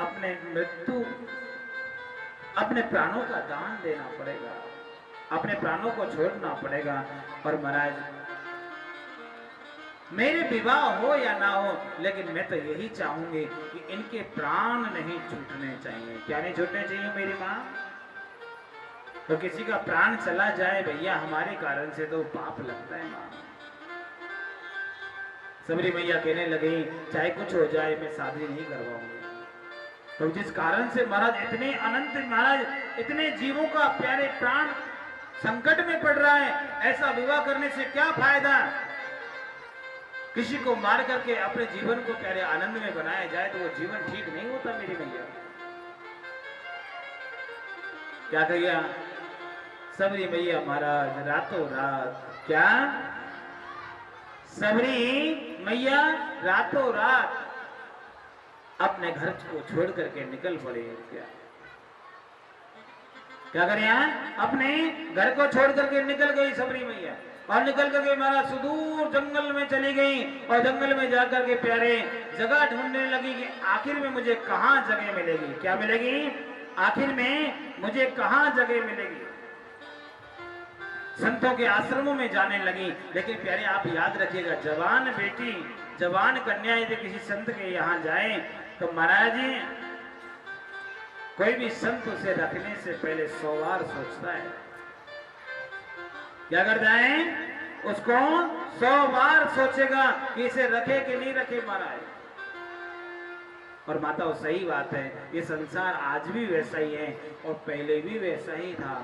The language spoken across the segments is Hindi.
अपने मृत्यु, अपने प्राणों का दान देना पड़ेगा, अपने प्राणों को छोड़ना पड़ेगा। और महाराज मेरे विवाह हो या ना हो, लेकिन मैं तो यही चाहूंगी कि इनके प्राण नहीं छूटने चाहिए। क्या नहीं छूटने चाहिए मेरी माँ? तो किसी का प्राण चला जाए भैया हमारे कारण से तो पाप लगता है माँ। सबरी मैया कहने लगी चाहे कुछ हो जाए मैं शादी नहीं करवाऊंगी। तो जिस कारण से महाराज इतने अनंत, महाराज इतने जीवों का प्यारे प्राण संकट में पड़ रहा है, ऐसा विवाह करने से क्या फायदा? किसी को मार करके अपने जीवन को प्यारे आनंद में बनाया जाए तो वो जीवन ठीक नहीं होता मेरी मैया। क्या कहिया सबरी मैया महाराज रातों रात, क्या सबरी मैया रातों रात अपने घर को छोड़ करके निकल पड़े। क्या करें यहाँ? अपने घर को छोड़ करके निकल गई सबरी मैया, और निकल करके महाराज सुदूर जंगल में चली गई। और जंगल में जाकर के प्यारे जगह ढूंढने लगी कि आखिर में मुझे कहाँ जगह मिलेगी। क्या मिलेगी? आखिर में मुझे कहाँ जगह मिलेगी। संतों के आश्रमों में जाने लगी। लेकिन प्यारे आप याद रखिएगा, जवान बेटी, जवान कन्या यदि किसी संत के यहाँ जाए तो महाराज कोई भी संत उसे रखने से पहले 100 बार सोचता है। क्या करता है? उसको 100 बार सोचेगा कि इसे रखे कि नहीं रखे महाराज। और माता वो सही बात है, ये संसार आज भी वैसा ही है और पहले भी वैसा ही था।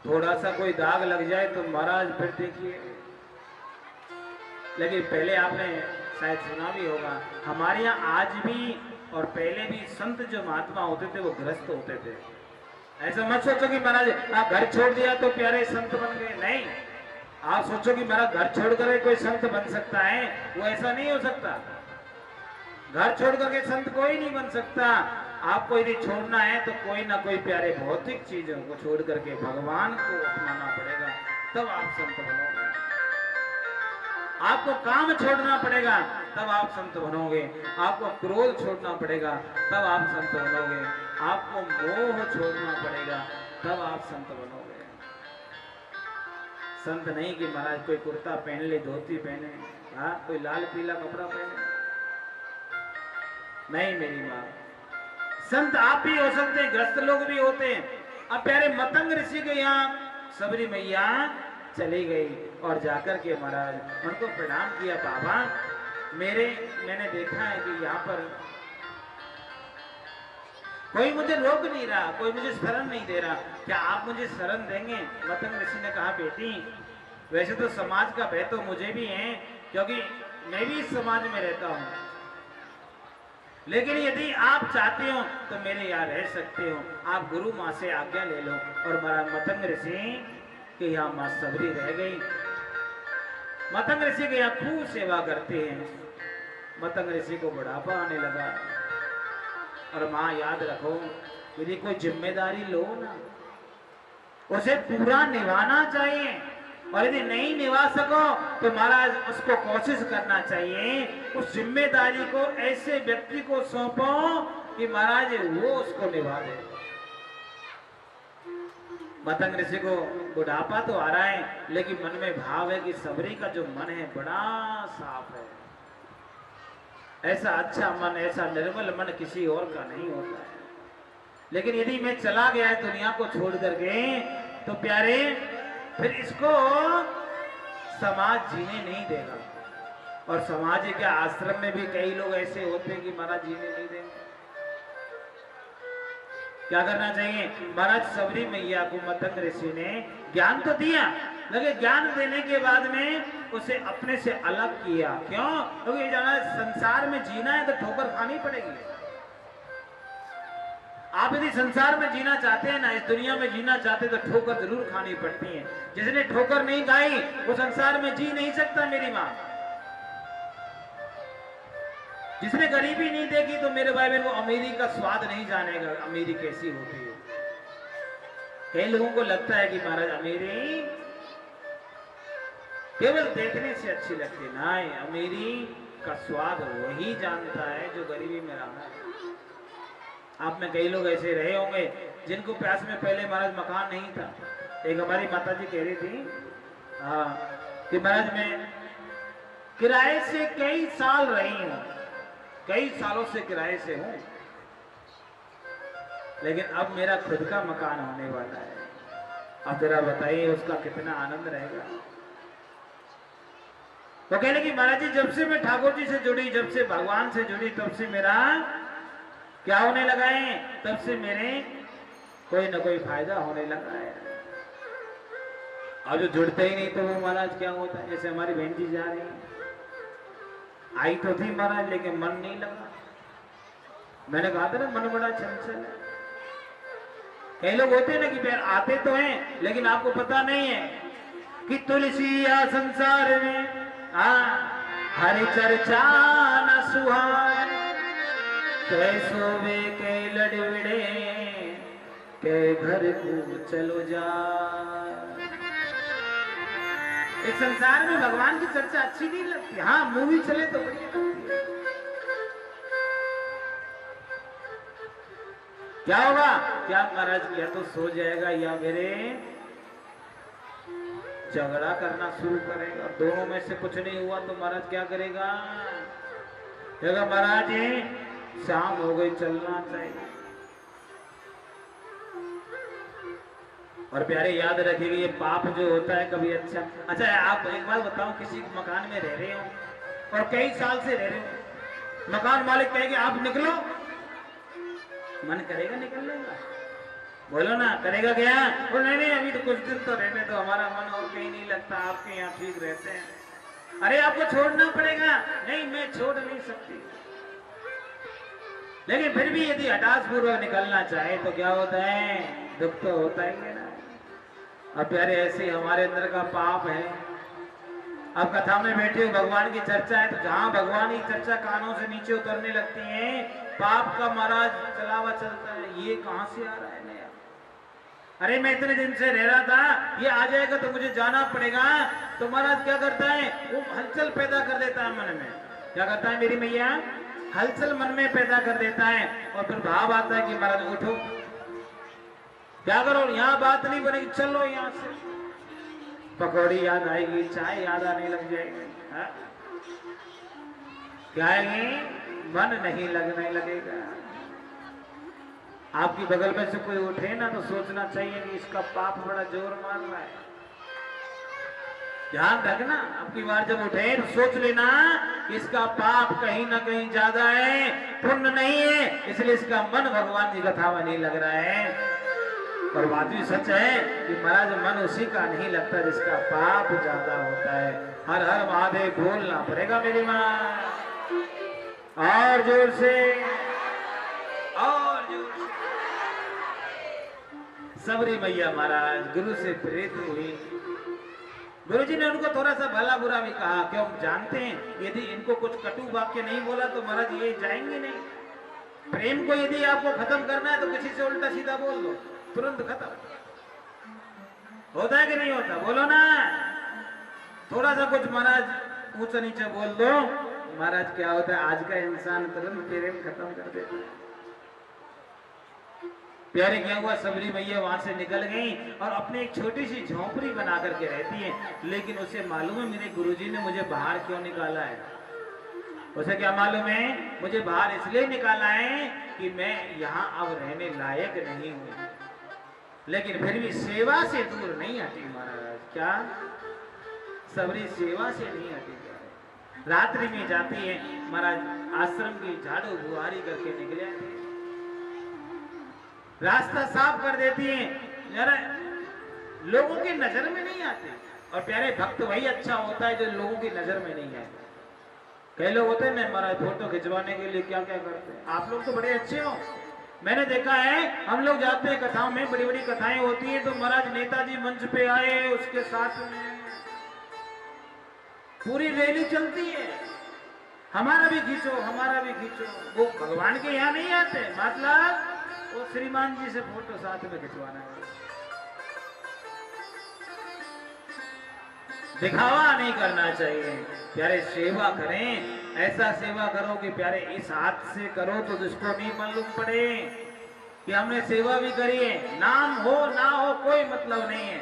थोड़ा सा कोई दाग लग जाए तो महाराज फिर देखिए। लेकिन पहले आपने शायद सुना भी होगा, हमारे यहाँ आज भी और पहले भी संत जो महात्मा होते थे वो ग्रस्त होते थे। ऐसा मत सोचो कि महाराज आप घर छोड़ दिया तो प्यारे संत बन गए, नहीं। आप सोचो कि मेरा घर छोड़ कर कोई संत बन सकता है, वो ऐसा नहीं हो सकता। घर छोड़ करके संत कोई नहीं बन सकता। आपको यदि छोड़ना है तो कोई ना कोई प्यारे भौतिक चीजों को छोड़ करके भगवान को अपनाना पड़ेगा, तब आप संत बनोगे। आपको काम छोड़ना पड़ेगा तब आप संत बनोगे। आपको क्रोध छोड़ना पड़ेगा तब आप संत बनोगे। आपको मोह छोड़ना पड़ेगा तब आप संत बनोगे। संत नहीं कि महाराज कोई कुर्ता पहन ले, धोती पहने, हाँ कोई लाल पीला कपड़ा पहने, नहीं मेरी माँ। संत आप भी हो सकते हैं, ग्रस्त लोग भी होते हैं। अब प्यारे मतंग ऋषि के यहाँ सबरी मैया चली गई और जाकर के महाराज उनको प्रणाम किया। बाबा मैंने देखा है कि यहाँ पर कोई मुझे रोक नहीं रहा, कोई मुझे शरण नहीं दे रहा, क्या आप मुझे शरण देंगे? मतंग ऋषि ने कहा बेटी वैसे तो समाज का भय तो मुझे भी है, क्योंकि मैं भी इस समाज में रहता हूँ, लेकिन यदि आप चाहते हो तो मेरे यहाँ रह सकते हो। आप गुरु माँ से आज्ञा ले लो। और महाराज मतंग ऋषि के यहाँ माँ सबरी रह गई। मतंग ऋषि के यहाँ खूब सेवा करते हैं। मतंग ऋषि को बुढ़ापा आने लगा और माँ याद रखो यदि कोई जिम्मेदारी लो ना उसे पूरा निभाना चाहिए, और यदि नहीं निभा सको तो महाराज उसको कोशिश करना चाहिए उस जिम्मेदारी को ऐसे व्यक्ति को सौंपो कि महाराज वो उसको निभा दे। मतंग ऋषि को बुढ़ापा तो आ रहा है लेकिन मन में भाव है कि सबरी का जो मन है बड़ा साफ है। ऐसा अच्छा मन, ऐसा निर्मल मन किसी और का नहीं होता है। लेकिन यदि मैं चला गया है दुनिया को छोड़ करके तो प्यारे फिर इसको समाज जीने नहीं देगा। और समाज के आश्रम में भी कई लोग ऐसे होते हैं कि महाराज जीने नहीं देंगे। क्या करना चाहिए? महाराज सबरी मैया को मतंग ऋषि ने ज्ञान तो दिया, लेकिन ज्ञान देने के बाद में उसे अपने से अलग किया। क्यों? क्योंकि ये जाना संसार में जीना है तो ठोकर खानी पड़ेगी। आप यदि संसार में जीना चाहते हैं ना, इस दुनिया में जीना चाहते तो ठोकर जरूर खानी पड़ती है। जिसने ठोकर नहीं खाई वो संसार में जी नहीं सकता मेरी माँ। जिसने गरीबी नहीं देखी तो मेरे भाई बहन वो अमीरी का स्वाद नहीं जानेगा, अमीरी कैसी होती है। कई लोगों को लगता है कि महाराज अमीरी केवल देखने से अच्छी लगती है। नहीं, अमीरी का स्वाद वही जानता है जो गरीबी में रहा है। आप में कई लोग ऐसे रहे होंगे जिनको प्यास में पहले महाराज मकान नहीं था। एक हमारी माता जी कह रही थी कि महाराज मैं किराए से कई साल रही हूं, कई सालों से किराए से हूं, लेकिन अब मेरा खुद का मकान होने वाला है। अब जरा बताइए उसका कितना आनंद रहेगा। वो कह लगी महाराज जी जब से मैं ठाकुर जी से जुड़ी, जब से भगवान से जुड़ी, तब से मेरा क्या होने लगा है, तब से मेरे कोई ना कोई फायदा होने लगा है। अब जो जुड़ते ही नहीं तो वो महाराज क्या होता है। जैसे हमारी बहन जी जा रही है, आई तो थी महाराज लेकिन मन नहीं लगा। मैंने कहा था ना मन बड़ा चंचल है। कई लोग होते हैं ना कि आते तो हैं लेकिन आपको पता नहीं है कि तुलसी या संसार में हरि चर्चा न सुहान, कैसो वे के लड़विड़े के घर को चलो जा। इस संसार में भगवान की चर्चा अच्छी नहीं लगती। हाँ मूवी चले तो बढ़िया लगती है। क्या होगा, क्या महाराज या तो सो जाएगा या मेरे झगड़ा करना शुरू करेगा। दोनों में से कुछ नहीं हुआ तो महाराज क्या करेगा, कहेगा महाराज शाम हो गई चलना चाहिए। और प्यारे याद रखिएगा ये पाप जो होता है कभी अच्छा आप एक बात बताओ, किसी मकान में रह रहे हो और कई साल से रह रहे हो, मकान मालिक कहेगा आप निकलो, मन करेगा निकलने का? बोलो ना, करेगा क्या? और नहीं अभी तो कुछ दिन तो रहने तो हमारा मन और कहीं नहीं लगता, आपके यहाँ ठीक रहते हैं। अरे आपको छोड़ना पड़ेगा। नहीं मैं छोड़ नहीं सकती, लेकिन फिर भी यदि हठात पूर्वक निकलना चाहे तो क्या होता है, दुख तो होता ही है ना। अब प्यारे ऐसे हमारे अंदर का पाप है। अब कथा में बैठे हो, भगवान की चर्चा है, तो जहां भगवान की चर्चा कानों से नीचे उतरने लगती है, पाप का महाराज चलावा चलता है। ये कहां से आ रहा है नया? अरे मैं इतने दिन से रह रहा था, ये आ जाएगा तो मुझे जाना पड़ेगा। तो महाराज क्या करता है, वो हलचल पैदा कर देता है मन में। क्या करता है मेरी मैया, हलचल मन में पैदा कर देता है। और फिर भाव आता है कि महाराज उठो, क्या करो, यहाँ बात नहीं बनेगी, चलो यहाँ से। पकौड़ी याद आएगी, चाय याद आने लग जाएगी, क्या आएगी, मन नहीं लगने लगेगा। आपकी बगल में से कोई उठे ना तो सोचना चाहिए कि इसका पाप बड़ा जोर मार रहा है। ध्यान रखना, आपकी बार जब उठे तो सोच लेना कि इसका पाप कहीं ना कहीं ज्यादा है, पुण्य नहीं है, इसलिए इसका मन भगवान की कथा में नहीं लग रहा है। और बात भी सच है कि महाराज मन उसी का नहीं लगता जिसका पाप ज्यादा होता है। हर हर महादेव बोलना पड़ेगा मेरी माँ, और जोर से, और जोर से। सबरी मैया महाराज गुरु से प्रेरित हुई। गुरुजी ने उनको थोड़ा सा भला बुरा भी कहा, क्यों जानते हैं यदि इनको कुछ कटु वाक्य नहीं बोला तो महाराज ये जाएंगे नहीं। प्रेम को यदि आपको खत्म करना है तो किसी से उल्टा सीधा बोल दो, तुरंत खत्म। होता है कि नहीं होता, बोलो ना। थोड़ा सा कुछ महाराज ऊंचा नीचा बोल दो, महाराज क्या होता है, आज का इंसान तुरंत प्रेम खत्म कर देता है। प्यारे क्या हुआ, सबरी मैया वहां से निकल गई और अपने एक छोटी सी झोंपड़ी बना करके रहती है। लेकिन उसे मालूम है मेरे गुरुजी ने मुझे बाहर क्यों निकाला है। उसे क्या मालूम है, मुझे बाहर इसलिए निकाला है कि मैं यहाँ अब रहने लायक नहीं हूँ। लेकिन फिर भी सेवा से दूर नहीं हटी महाराज। क्या सबरी सेवा से नहीं हटी? रात्रि में जाती है महाराज, आश्रम की झाड़ू बुहारी करके निकले, रास्ता साफ कर देती है, जरा लोगों की नजर में नहीं आते। और प्यारे भक्त वही अच्छा होता है जो लोगों की नजर में नहीं आते। कई लोग होते हैं ना महाराज फोटो खिंचवाने के लिए क्या क्या करते हैं। आप लोग तो बड़े अच्छे हो, मैंने देखा है हम लोग जाते हैं कथाओं में, बड़ी बड़ी कथाएं होती है तो महाराज नेताजी मंच पे आए, उसके साथ में पूरी रैली चलती है, हमारा भी खींचो, हमारा भी खींचो। वो भगवान के यहाँ नहीं आते, मतलब वो श्रीमान जी से फोटो साथ में खिंचवाना है। दिखावा नहीं करना चाहिए प्यारे, सेवा करें, ऐसा सेवा करो कि प्यारे इस हाथ से करो तो जिसको नहीं मालूम पड़े। कि हमने सेवा भी करी है, नाम हो ना हो कोई मतलब नहीं है,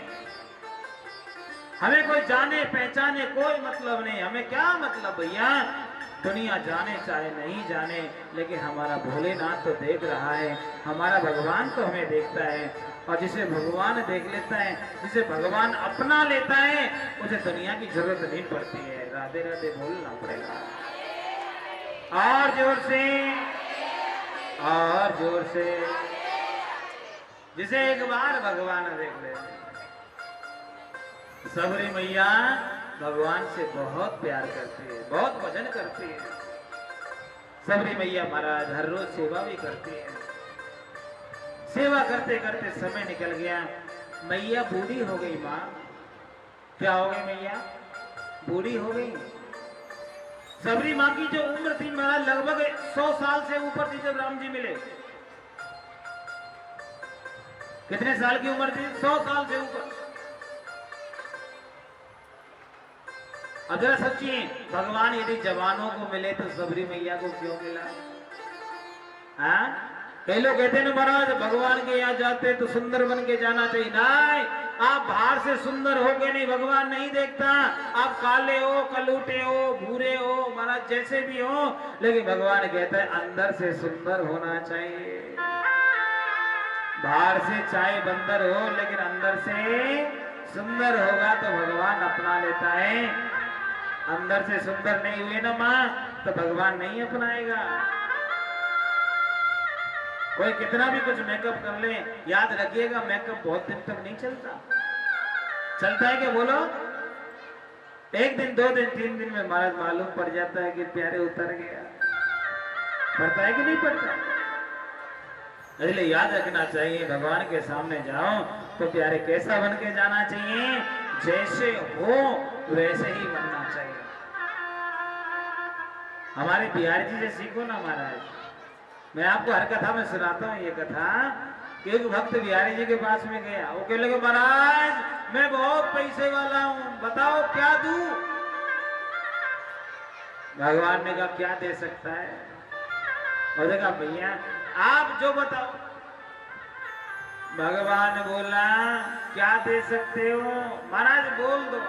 हमें कोई जाने पहचाने कोई मतलब नहीं, हमें क्या मतलब भैया, दुनिया जाने चाहे नहीं जाने, लेकिन हमारा भोलेनाथ तो देख रहा है, हमारा भगवान तो हमें देखता है, और जिसे भगवान देख लेता है, जिसे भगवान अपना लेता है, उसे दुनिया की जरूरत नहीं पड़ती है। राधे राधे बोलना पड़ेगा और जोर से, और जोर से, जिसे एक बार भगवान देख ले। सबरी मैया भगवान से बहुत प्यार करती है, बहुत भजन करती है। सबरी मैया महाराज हर रोज सेवा भी करती है। सेवा करते करते समय निकल गया, मैया बूढ़ी हो गई। माँ क्या हो गई? मैया बूढ़ी हो गई। सबरी माँ की जो उम्र थी महाराज लगभग 100 साल से ऊपर थी जब राम जी मिले। कितने साल की उम्र थी? 100 साल से ऊपर। अब जरा सोचिए, भगवान यदि जवानों को मिले तो सबरी मैया को क्यों मिला? हाँ, कई लोग कहते हैं ना महाराज भगवान के यहाँ जाते तो सुंदर बन के जाना चाहिए। नहीं, आप बाहर से सुंदर हो के नहीं, भगवान नहीं देखता। आप काले हो, कलूटे हो, भूरे हो, महाराज जैसे भी हो, लेकिन भगवान कहता है अंदर से सुंदर होना चाहिए। बाहर से चाहे बंदर हो, लेकिन अंदर से सुंदर होगा तो भगवान अपना लेता है। अंदर से सुंदर नहीं हुए ना माँ, तो भगवान नहीं अपनाएगा। कोई कितना भी कुछ मेकअप कर ले, याद रखिएगा मेकअप बहुत दिन तक नहीं चलता। चलता है क्या बोलो? एक दिन, 2 दिन, 3 दिन में महाराज मालूम पड़ जाता है कि प्यारे उतर गया। पड़ता है कि नहीं पड़ता? इसलिए याद रखना चाहिए, भगवान के सामने जाओ तो प्यारे कैसा बन के जाना चाहिए? जैसे हो वैसे ही बनना चाहिए। हमारे बिहारी जी से सीखो ना महाराज। मैं आपको हर कथा में सुनाता हूँ ये कथा। एक भक्त बिहारी जी के पास में गया, वो कहने लगे महाराज मैं बहुत पैसे वाला हूँ, बताओ क्या दूं? भगवान ने कहा क्या दे सकता है? और देखा भैया आप जो बताओ। भगवान बोला क्या दे सकते हो? महाराज बोल दो।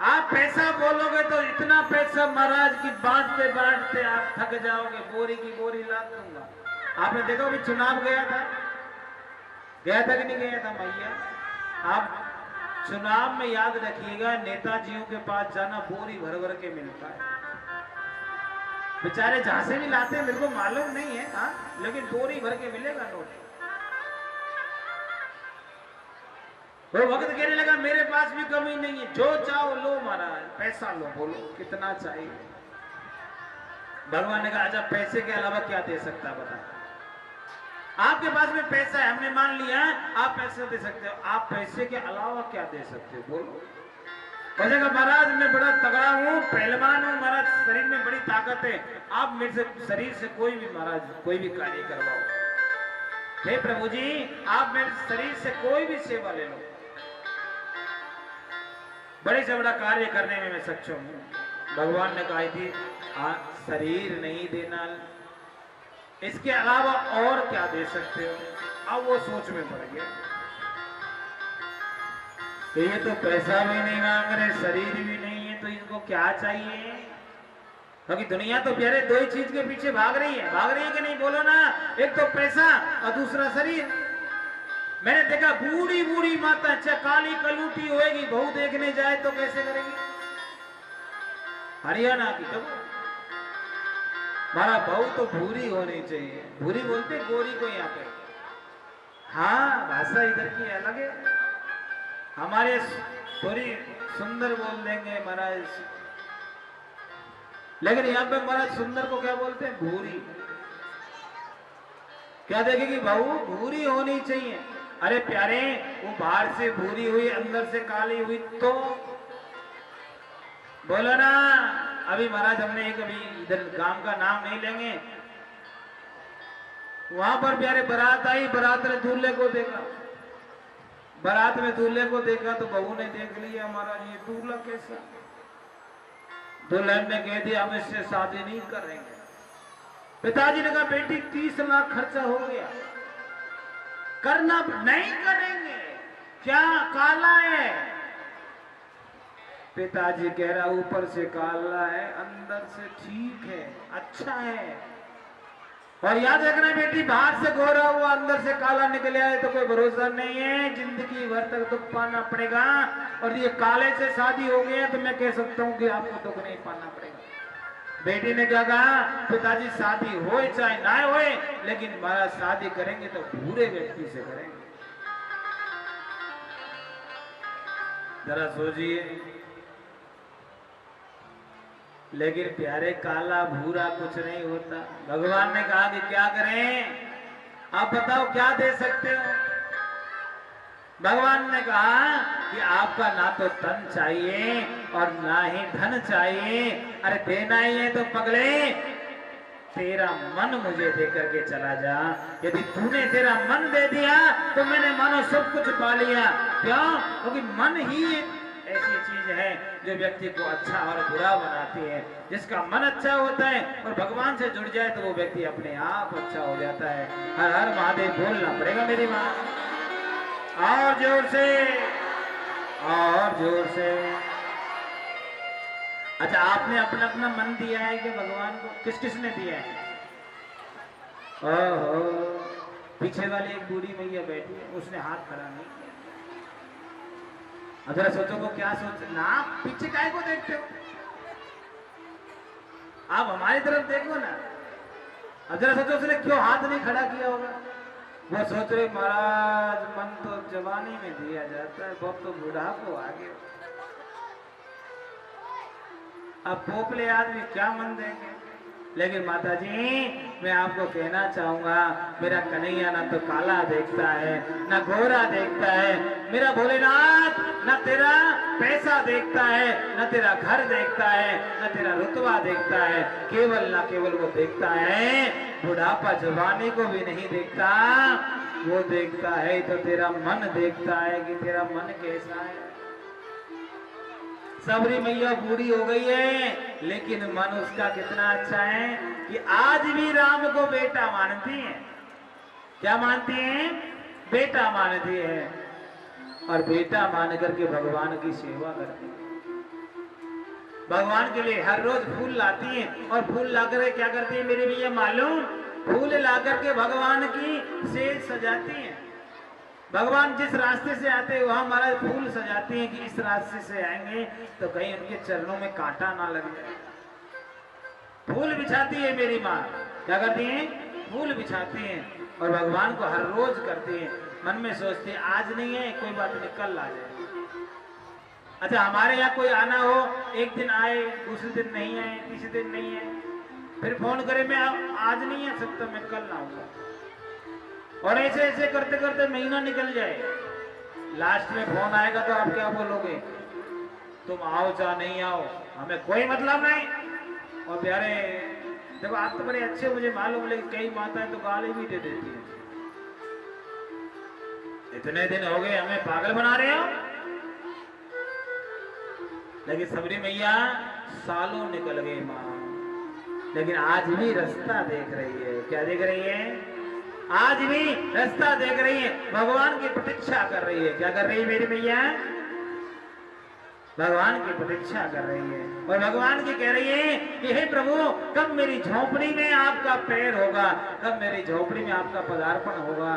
आप पैसा बोलोगे तो इतना पैसा महाराज की बांटते बांटते आप थक जाओगे, बोरी की बोरी लाद दूंगा। आपने देखा अभी चुनाव गया था कि नहीं गया था मैया? आप चुनाव में याद रखिएगा, नेताजियों के पास जाना बोरी भर भर के मिलता है। बेचारे जहां से भी लाते हैं मेरे को मालूम नहीं है, हाँ, लेकिन बोरी भर के मिलेगा नोट। वो वक्त कहने लगा मेरे पास भी कमी नहीं है, जो चाहो लो महाराज, पैसा लो, बोलो कितना चाहिए। भगवान ने कहा अच्छा पैसे के अलावा क्या दे सकता बता? आपके पास में पैसा है, हमने मान लिया आप पैसे दे सकते हो, आप पैसे के अलावा क्या दे सकते हो बोलो? बोलेगा महाराज मैं बड़ा तगड़ा हूँ, पहलवान हूँ महाराज, शरीर में बड़ी ताकत है, आप मेरे से शरीर से कोई भी महाराज कोई भी कार्य करवाओ। हे प्रभु जी आप मेरे शरीर से कोई भी सेवा ले लो, बड़े से बड़ा कार्य करने में मैं सक्षम हूँ। भगवान ने कहा थी शरीर नहीं देना, इसके अलावा और क्या दे सकते हो? अब वो सोच में पड़ गया, तो ये तो पैसा भी नहीं मांग रहे, शरीर भी नहीं है, तो इनको क्या चाहिए? क्योंकि दुनिया तो प्यारे दो ही चीज के पीछे भाग रही है कि नहीं बोलो ना? एक तो पैसा और दूसरा शरीर। मैंने देखा बूढ़ी बूढ़ी माता अच्छा काली कलूटी होएगी, बहू देखने जाए तो कैसे करेगी? हरियाणा की तो हमारा बहू तो भूरी होनी चाहिए, भूरी बोलते गोरी को यहाँ पे। हाँ भाषा इधर की अलग है, हमारे थोड़ी सुंदर बोल देंगे महाराज, लेकिन यहाँ पे महाराज सुंदर को क्या बोलते हैं? भूरी। क्या देखेगी? बहू भूरी होनी चाहिए। अरे प्यारे वो बाहर से भूरी हुई अंदर से काली हुई तो बोलो ना। अभी महाराज हमने एक अभी इधर गांव का नाम नहीं लेंगे, वहां पर प्यारे बारात आई, बारात ने दूल्हे को देखा, बारात में दूल्हे को देखा तो बहू ने देख लिया महाराज ये दूल्हा कैसा। दुल्हन ने कह दिया हम इससे शादी नहीं करेंगे। पिताजी ने कहा बेटी 30 लाख खर्चा हो गया, करना नहीं करेंगे, क्या काला है? पिताजी कह रहा ऊपर से काला है, अंदर से ठीक है, अच्छा है। और याद रखना बेटी, बाहर से गोरा हुआ अंदर से काला निकल आए तो कोई भरोसा नहीं है, जिंदगी भर तक दुख पाना पड़ेगा। और ये काले से शादी हो गया तो मैं कह सकता हूँ कि आपको दुख नहीं पाना पड़ेगा। बेटी ने क्या कहा, पिताजी शादी हो चाहे ना हो, लेकिन महाराज शादी करेंगे तो बुरे व्यक्ति से करेंगे। जरा सोचिए, लेकिन प्यारे काला भूरा कुछ नहीं होता। भगवान ने कहा कि क्या करें, आप बताओ क्या दे सकते हो? भगवान ने कहा कि आपका ना तो तन चाहिए और ना ही धन चाहिए, अरे देना ही है तो पगले तेरा मन मुझे दे करके चला जा। यदि तूने तेरा मन दे दिया तो मैंने मानो सब कुछ पा लिया। क्यों? क्योंकि मन ही ऐसी चीज है जो व्यक्ति को अच्छा और बुरा बनाती है। जिसका मन अच्छा होता है और भगवान से जुड़ जाए तो वो व्यक्ति अपने आप अच्छा हो जाता है। हर हर महादेव बोलना पड़ेगा मेरी माँ, और जोर से, और जोर से। अच्छा, आपने अपना अपना मन दिया है कि भगवान को? किस किसने दिया है? ओहो, पीछे वाली एक बूढ़ी मैया बैठी है, उसने हाथ खड़ा नहीं किया। जरा सोचो को क्या सोच ना, पीछे काय को देखते हो? आप हमारी तरफ देखो ना। अब जरा सोचो उसने क्यों हाथ नहीं खड़ा किया होगा? वो सोच रहे महाराज मन तो जवानी में दिया जाता है, बहुत तो बुढ़ापो आ गया, अब पोपले आदमी क्या मन देंगे। लेकिन माता जी मैं आपको कहना चाहूंगा, मेरा कन्हैया ना तो काला देखता है ना गोरा देखता है। मेरा भोलेनाथ ना तेरा पैसा देखता है, ना तेरा घर देखता है, ना तेरा रुतबा देखता है। केवल ना केवल वो देखता है बुढ़ापा जवानी को भी नहीं देखता, वो देखता है तो तेरा मन देखता है कि तेरा मन कैसा है। सबरी मैया बूढ़ी हो गई है लेकिन मन उसका कितना अच्छा है कि आज भी राम को बेटा मानती है। क्या मानती है? बेटा मानती है, और बेटा मान करके भगवान की सेवा करती है। भगवान के लिए हर रोज फूल लाती है, और फूल लाकर क्या करती है मेरी भैया मालूम? फूल लाकर के भगवान की सेज सजाती है। भगवान जिस रास्ते से आते हैं वहां महाराज फूल सजाती हैं कि इस रास्ते से आएंगे तो कहीं उनके चरणों में कांटा ना लग जाए। फूल बिछाती है मेरी माँ, क्या करती हैं? फूल बिछाती हैं, और भगवान को हर रोज करती हैं। मन में सोचती है आज नहीं है कोई बात नहीं, कल आ जाए। अच्छा, हमारे यहाँ कोई आना हो, एक दिन आए, दूसरे दिन नहीं आए, तीसरे दिन नहीं आए, फिर फोन करे मैं आज नहीं आ सकता, मैं कल आऊंगा। और ऐसे ऐसे करते करते महीना निकल जाए, लास्ट में फोन आएगा तो आप क्या बोलोगे? तुम आओ चाहे नहीं आओ, हमें कोई मतलब नहीं। और प्यारे देखो, आप तो बड़े अच्छे मुझे मालूम, लेकिन कई माताएं तो गाली भी दे देती हैं। इतने दिन हो गए हमें पागल बना रहे हो। लेकिन सबरी मैया सालों निकल गए माँ, लेकिन आज भी रास्ता देख रही है। क्या देख रही है? आज भी रास्ता देख रही है, भगवान की प्रतीक्षा कर रही है। क्या कर रही है मेरी मैया? भगवान की प्रतीक्षा कर रही है, और भगवान की कह रही है कि हे प्रभु, कब मेरी झोपड़ी में आपका पैर होगा, कब मेरी झोपड़ी में आपका पदार्पण होगा।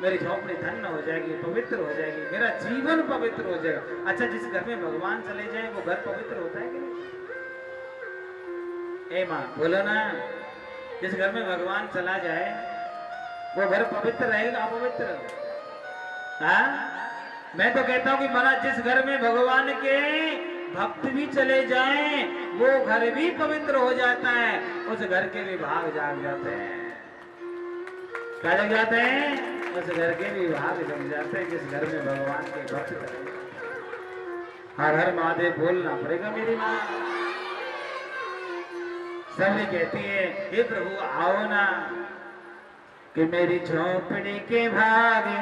मेरी झोपड़ी धन्य हो जाएगी, पवित्र हो जाएगी, मेरा जीवन पवित्र हो जाएगा। अच्छा, जिस घर में भगवान चले जाए वो घर पवित्र होता है कि नहीं? ए माँ बोलो ना, जिस घर में भगवान चला जाए वो घर पवित्र रहेगा अपवित्र? हाँ, मैं तो कहता हूं कि महाराज जिस घर में भगवान के भक्त भी चले जाएं वो घर भी पवित्र हो जाता है, उस घर के भी भाग जाग जाते हैं। क्या लग जाते हैं? उस घर के भी भाग जम जाते हैं जिस घर में भगवान के भक्त चले। हर हर महादेव बोलना पड़ेगा मेरी माँ। सबने कहती है हे प्रभु आओ ना, कि मेरी झोपड़ी के भागे,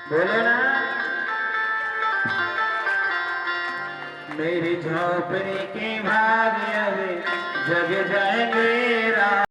बोलो ना, मेरी झोपड़ी के भाग्य जग जाएंगे राम।